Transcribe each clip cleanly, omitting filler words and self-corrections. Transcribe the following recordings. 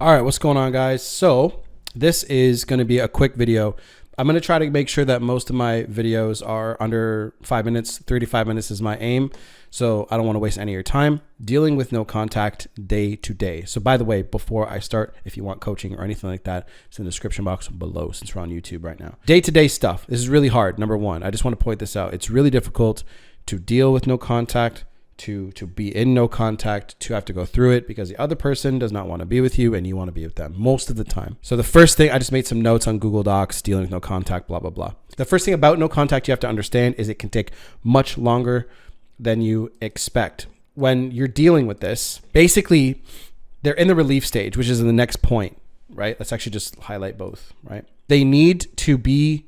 All right, what's going on, guys? So this is going to be a quick video. I'm going to try to make sure that most of my videos are under 5 minutes. 3 to 5 minutes is my aim. So I don't want to waste any of your time dealing with no contact day to day. So by the way, before I start, if you want coaching or anything like that, it's in the description box below since we're on YouTube right now. Day-to-day stuff. This is really hard. Number one, I just want to point this out. It's really difficult to deal with no contact, to be in no contact, to have to go through it because the other person does not want to be with you and you want to be with them most of the time. So the first thing, I just made some notes on Google Docs, dealing with no contact, blah, blah, blah. The first thing about no contact you have to understand is it can take much longer than you expect. When you're dealing with this, basically they're in the relief stage, which is in the next point, right? Let's actually just highlight both, right? They need to be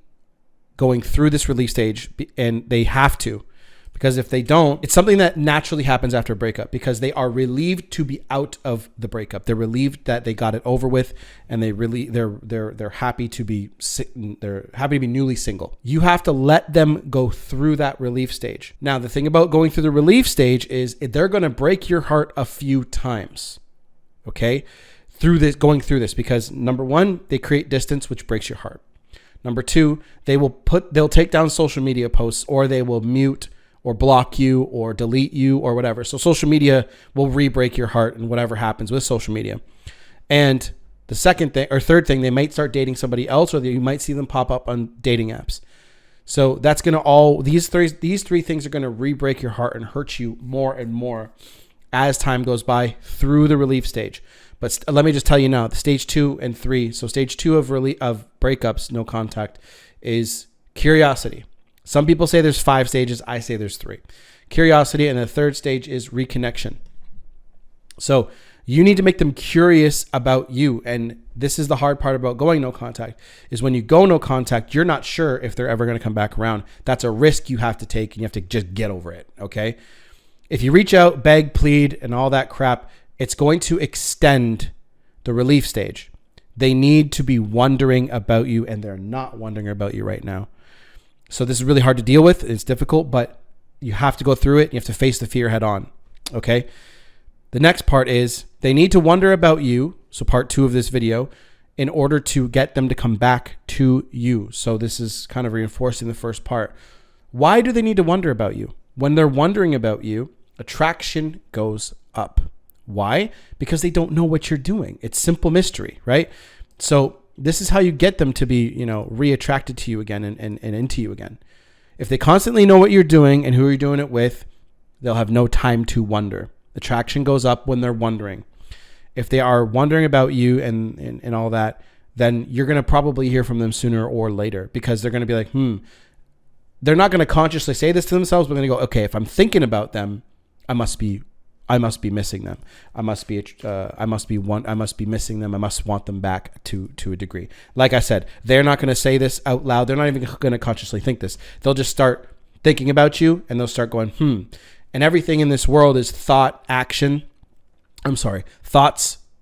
going through this relief stage and they have to. Because if they don't, it's something that naturally happens after a breakup because they are relieved to be out of the breakup. They're relieved that they got it over with, and they're happy to be newly single. You have to let them go through that relief stage. Now, the thing about going through the relief stage is they're going to break your heart a few times. Okay, going through this because number one, they create distance, which breaks your heart. Number two, they'll take down social media posts or they will mute or block you or delete you or whatever. So social media will re-break your heart and whatever happens with social media. And the second thing or third thing, they might start dating somebody else or you might see them pop up on dating apps. So that's going to these three things are going to re-break your heart and hurt you more and more as time goes by through the relief stage. But let me just tell you now, the stage 2 and 3. So stage 2 of breakups, no contact, is curiosity. Some people say there's 5 stages. I say there's 3. Curiosity, and the third stage is reconnection. So you need to make them curious about you. And this is the hard part about going no contact, is when you go no contact, you're not sure if they're ever going to come back around. That's a risk you have to take, and you have to just get over it, okay? If you reach out, beg, plead, and all that crap, it's going to extend the relief stage. They need to be wondering about you, and they're not wondering about you right now. So this is really hard to deal with. It's difficult, but you have to go through it. You have to face the fear head on. Okay. The next part is they need to wonder about you. So part 2 of this video, in order to get them to come back to you. So this is kind of reinforcing the first part. Why do they need to wonder about you? When they're wondering about you, attraction goes up. Why? Because they don't know what you're doing. It's simple mystery, right? So this is how you get them to be, re-attracted to you again and into you again. If they constantly know what you're doing and who you're doing it with, they'll have no time to wonder. Attraction goes up when they're wondering. If they are wondering about you and all that, then you're going to probably hear from them sooner or later because they're going to be like, They're not going to consciously say this to themselves, but they're going to go, okay, if I'm thinking about them, I must be missing them. I must be missing them. I must want them back to a degree. Like I said, they're not going to say this out loud. They're not even going to consciously think this. They'll just start thinking about you and they'll start going, And everything in this world is thoughts,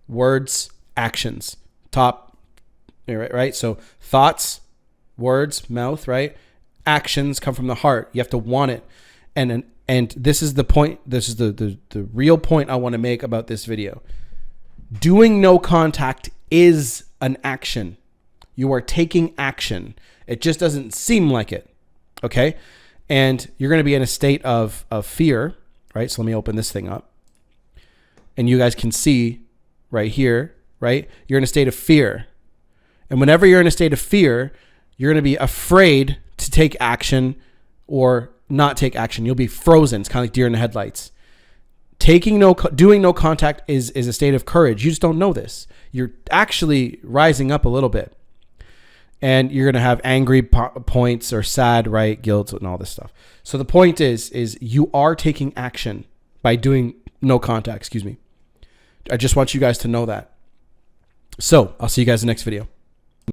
words, actions. Top, right? So thoughts, words, mouth, right? Actions come from the heart. You have to want it. And this is the point. This is the real point I want to make about this video. Doing no contact is an action. You are taking action. It just doesn't seem like it. Okay? And you're going to be in a state of fear, right? So let me open this thing up. And you guys can see right here, right? You're in a state of fear. And whenever you're in a state of fear, you're going to be afraid to take action or not take action. You'll be frozen. It's kind of like deer in the headlights. Doing no contact is a state of courage. You just don't know this. You're actually rising up a little bit. And you're going to have angry points or sad, right? Guilt and all this stuff. So the point is you are taking action by doing no contact. I just want you guys to know that. So I'll see you guys in the next video.